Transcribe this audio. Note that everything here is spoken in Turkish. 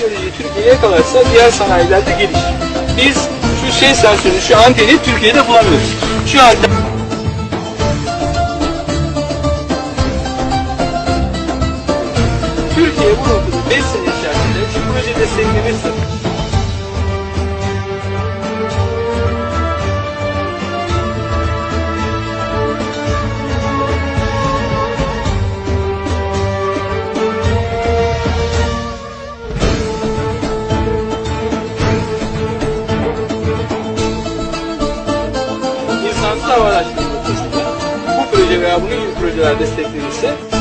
teknolojiyi Türkiye'ye yakalarsa diğer sanayilerde gelişir. Biz şu sensörü, şu anteni Türkiye'de bulamıyoruz. Şu anten... Türkiye bu noktada 5 sene içerisinde şu proje desteklenirse insansız hava araçları noktasında bu proje veya bunun gibi projeler desteklenirse